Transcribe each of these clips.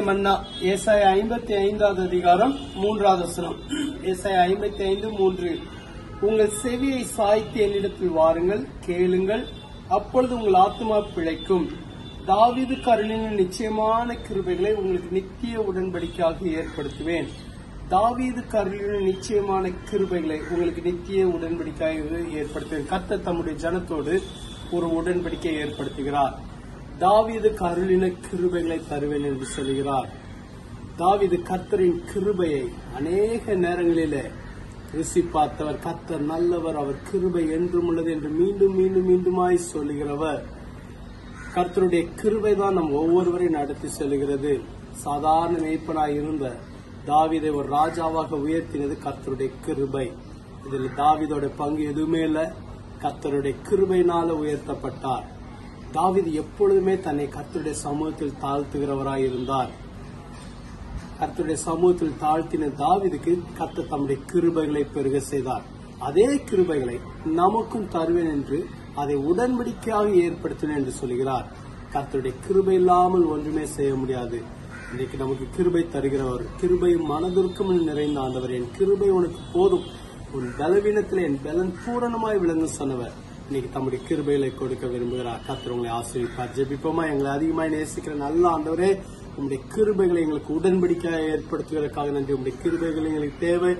மன்னா ஏசாயா 55வது அதிகாரம் 3வது வசனம். ஏசாயா 55:3. உங்கள் செவியை சாய்த்து என்னிடத்தில் வாருங்கள், கேளுங்கள், அப்பொழுது உங்கள் ஆத்துமா பிழைக்கும். தாவீதுக்கு அருளின நிச்சயமான கிருபைகளை உங்களுக்கு நித்திய உடன்படிக்கையாக ஏற்படுத்துவேன். தாவீதுக்கு அருளின நிச்சயமான கிருபைகளை உங்களுக்கு நித்திய உடன்படிக்கையாக ஏற்படுத்துவேன். கர்த்தர் தம்முடைய ஜனத்தோடு ஒரு உடன்படிக்கை ஏற்படுத்துகிறார். தாவீதுக்கு அருளின கிருபைகளை தருவேன் என்று சொல்கிறார். தாவீது கர்த்தரின் கிருபையை அநேக நேரங்களிலே ருசி பார்த்தவர். கர்த்தர் நல்லவர், அவர் கிருபை என்றும் உள்ளது என்று மீண்டும் மீண்டும் மீண்டுமாய் சொல்லுகிறவர். கர்த்தருடைய கிருபை தான் நம் ஒவ்வொருவரையும் நடத்தி செல்கிறது. சாதாரண மேய்ப்பனாய் இருந்த தாவீதை ஒரு ராஜாவாக உயர்த்தினது கர்த்தருடைய கிருபை. இதில் தாவீதோட பங்கு எதுவுமே இல்ல. கர்த்தருடைய கிருபையினால உயர்த்தப்பட்டார். தாவீது எப்பொழுதுமே தன்னை கர்த்தருடைய சமூகத்தில் தாழ்த்துகிறவராய் இருந்தார். கர்த்தருடைய சமூகத்தில் தாழ்த்தின தாவீதுக்கு கர்த்தர் தம்முடைய கிருபைகளை பெருக செய்தார். அதே கிருபைகளை நமக்கும் தருவேன் என்று அதை உடன்படிக்கையாக ஏற்படுத்தினேன் என்று சொல்கிறார். கர்த்தருடைய கிருபை இல்லாமல் ஒன்றுமே செய்ய முடியாது. இன்னைக்கு நமக்கு கிருபை தருகிறவர், கிருபையும் மனதுருக்கம் நிறைந்த ஆண்டவர். என் கிருபை உனக்கு போதும், உன் பலவீனத்தில் என் பலன் பூரணமாய் விளங்க சொன்னவர் இன்னைக்கு தம்முடைய கிருபைகளை கொடுக்க விரும்புகிறார். கர்த்தர் உங்களை ஆசீர்வதிப்பார். ஜெபிப்போமா. எங்களை அதிகமாய் நேசிக்கிற நல்ல ஆண்டவரே, உங்களுடைய கிருபைகளை எங்களுக்கு உடன்படிக்கையாக ஏற்படுத்துவதற்காக நன்றி. உங்களுடைய கிருபைகள் எங்களுக்கு தேவை.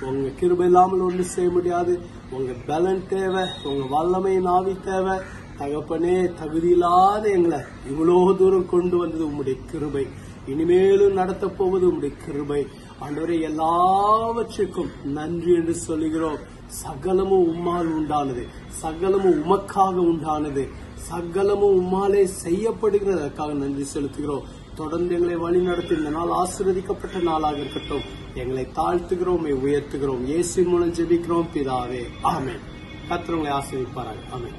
உங்க கிருபை இல்லாமல் ஒன்று செய்ய முடியாது. உங்க பலன் தேவை, உங்க வல்லமை நாவி தேவை. தகப்பனே, தகுதியில்லாத எங்களை இவ்வளவு தூரம் கொண்டு வந்தது உங்களுடைய கிருபை. இனிமேலும் நடத்த போவது உங்களுடைய கிருபை. ஆண்டவரே, எல்லாவற்றுக்கும் நன்றி என்று சொல்லுகிறோம். சகலமும் உம்மால் உண்டானது, சகலமும் உமக்காக உண்டானது, சகலமும் உம்மாலே செய்யப்படுகிறதற்காக நன்றி செலுத்துகிறோம். தொடர்ந்து எங்களை வழி நடத்தி இந்த நாள் ஆசீர்வதிக்கப்பட்ட நாளாக இருக்கட்டும். எங்களை தாழ்த்துகிறோம், உயர்த்துகிறோம். இயேசுவின் மூலம் ஜெபிக்கிறோம் பிதாவே, ஆமென். கர்த்தர் உங்களை ஆசீர்வதிப்பாராக. ஆமென்.